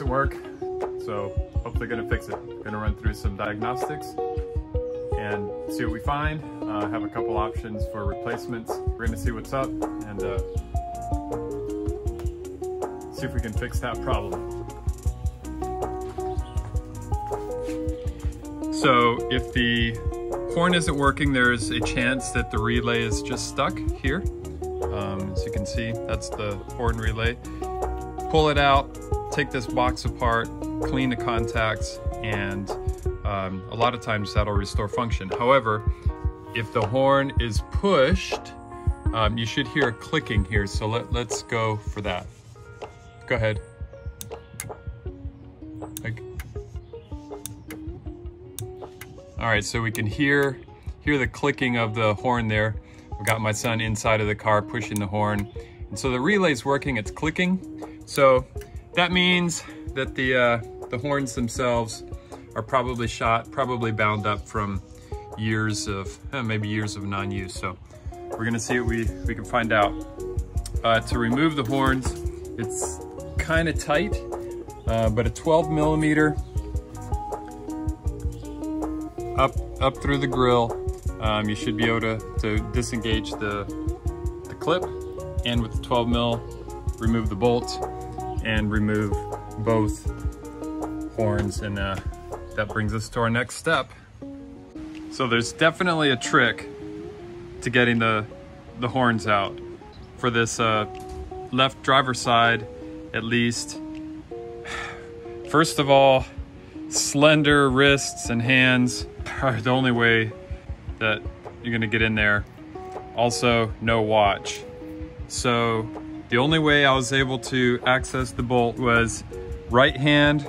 doesn't work, so hopefully gonna fix it. Gonna run through some diagnostics and see what we find. Have a couple options for replacements. We're gonna see what's up and see if we can fix that problem. So if the horn isn't working, there's a chance that the relay is just stuck here. As you can see, that's the horn relay. Pull it out, take this box apart, clean the contacts, and a lot of times that'll restore function. However, if the horn is pushed, you should hear a clicking here. So let's go for that. Go ahead. All right, so we can hear the clicking of the horn there. I've got my son inside of the car pushing the horn. And so the relay's working, it's clicking. So that means that the horns themselves are probably shot, probably bound up from years of, maybe years of non-use. So we're gonna see what we can find out. To remove the horns, it's kind of tight, but a 12 millimeter up through the grill, you should be able to disengage the clip, and with the 12 mil, remove the bolt and remove both horns, and that brings us to our next step. So there's definitely a trick to getting the horns out. For this left driver's side, at least, first of all, slender wrists and hands are the only way that you're gonna get in there. Also, no watch. So the only way I was able to access the bolt was right hand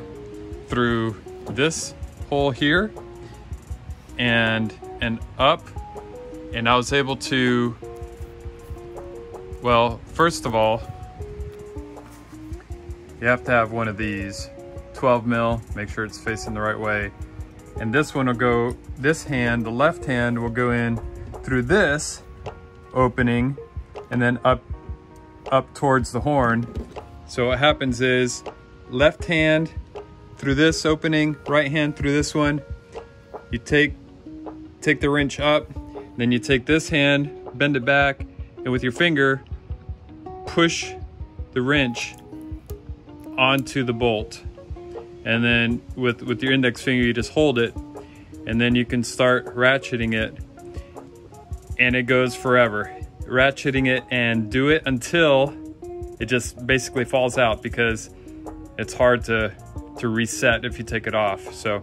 through this hole here and up, and I was able to, well, first of all, you have to have one of these 12 mil, make sure it's facing the right way. And this one will go, this hand, the left hand will go in through this opening and then up towards the horn. So what happens is left hand through this opening, right hand through this one. You take the wrench up, then you take this hand, bend it back, and with your finger, push the wrench onto the bolt. And then with your index finger, you just hold it, and then you can start ratcheting it, and it goes forever. Ratcheting it and do it until it just basically falls out, because it's hard to reset if you take it off. So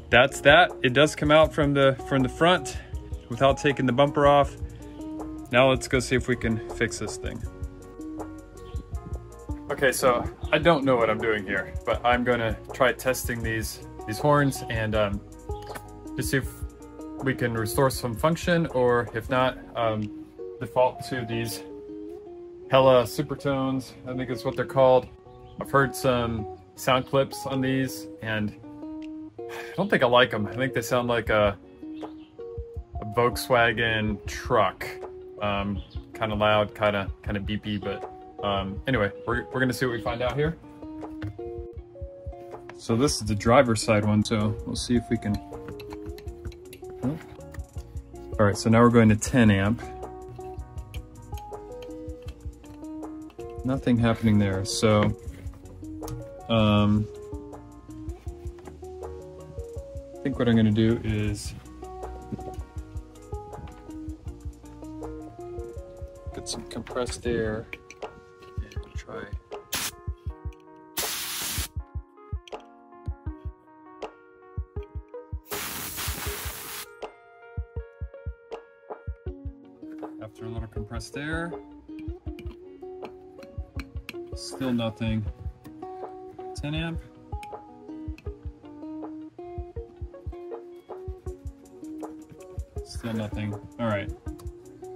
that's that. It does come out from the front without taking the bumper off. Now let's go see if we can fix this thing. Okay, so I don't know what I'm doing here, but I'm gonna try testing these horns and to see if we can restore some function, or if not, default to these Hella Supertones, I think is what they're called. I've heard some sound clips on these, and I don't think I like them. I think they sound like a Volkswagen truck. Kind of loud, kind of beepy, but anyway, we're gonna see what we find out here. So this is the driver's side one, so we'll see if we can. All right, so now we're going to 10 amp. Nothing happening there, so I think what I'm gonna do is get some compressed air and try. After a little compressed air, still nothing. 10 amp. Still nothing. All right,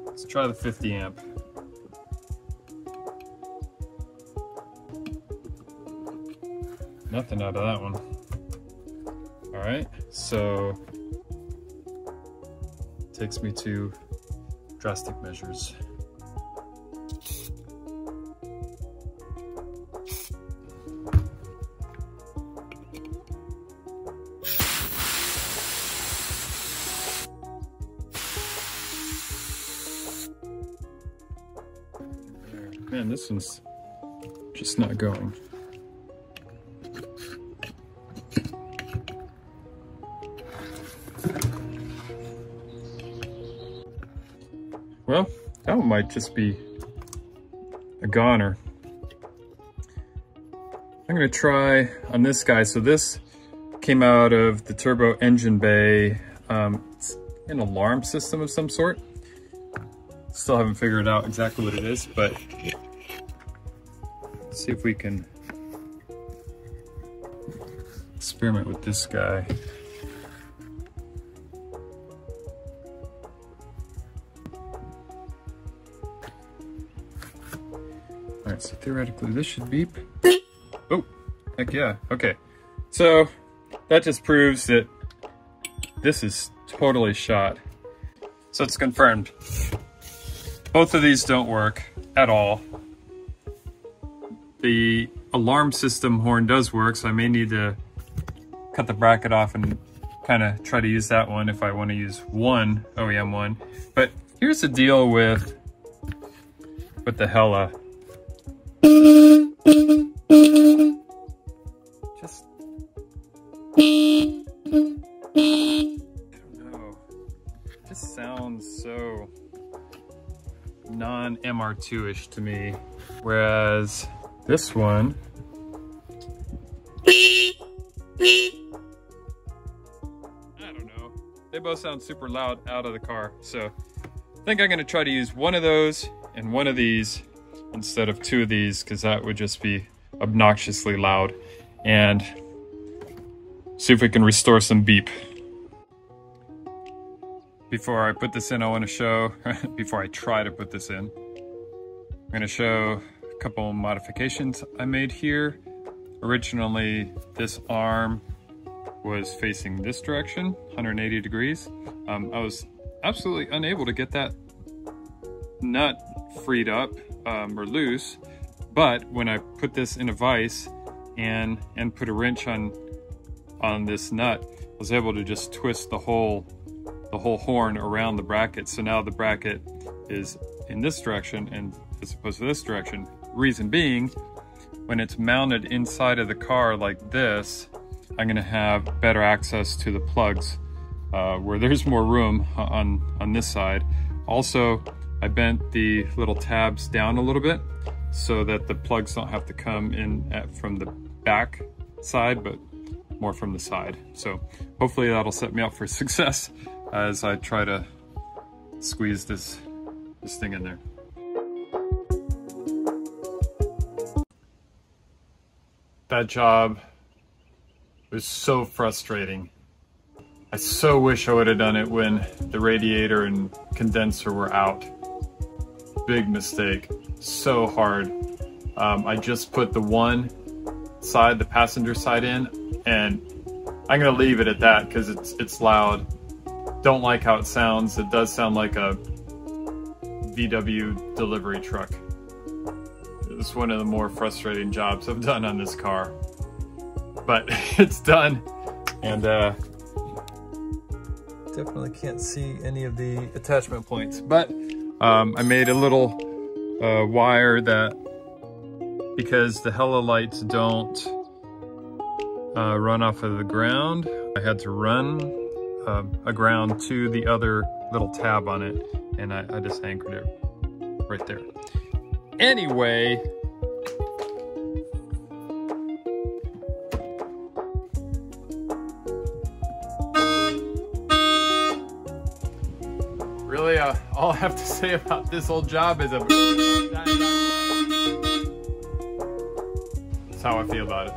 let's try the 50 amp. Nothing out of that one. All right, so takes me to drastic measures. Man, this one's just not going. Well, that one might just be a goner. I'm gonna try on this guy. So this came out of the turbo engine bay. It's an alarm system of some sort. Still haven't figured out exactly what it is, but let's see if we can experiment with this guy. All right, so theoretically this should beep. Oh, heck yeah, okay. So that just proves that this is totally shot. So it's confirmed. Both of these don't work at all. The alarm system horn does work, so I may need to cut the bracket off and kind of try to use that one if I want to use one OEM one. But here's the deal with the Hella. Just, I don't know, it just sounds so non-MR2-ish to me, whereas this one, I don't know, they both sound super loud out of the car. So I think I'm gonna try to use one of those and one of these instead of two of these, because that would just be obnoxiously loud, and see if we can restore some beep. Before I put this in, I want to show, before I try to put this in, I'm going to show a couple modifications I made here. Originally, this arm was facing this direction, 180 degrees. I was absolutely unable to get that nut freed up or loose, but when I put this in a vise and put a wrench on this nut, I was able to just twist the whole horn around the bracket. So now the bracket is in this direction and as opposed to this direction. Reason being, when it's mounted inside of the car like this, I'm gonna have better access to the plugs where there's more room on this side. Also, I bent the little tabs down a little bit so that the plugs don't have to come in from the back side, but more from the side. So hopefully that'll set me up for success as I try to squeeze this thing in there. That job was so frustrating. I so wish I would have done it when the radiator and condenser were out. Big mistake, so hard. I just put the one side, the passenger side in, and I'm gonna leave it at that because it's loud. Don't like how it sounds. It does sound like a VW delivery truck. It's one of the more frustrating jobs I've done on this car, but it's done. And definitely can't see any of the attachment points, but I made a little wire that, because the Hella lights don't run off of the ground, I had to run a ground to the other little tab on it, and I just anchored it right there. Anyway, really, all I have to say about this whole job is that's how I feel about it.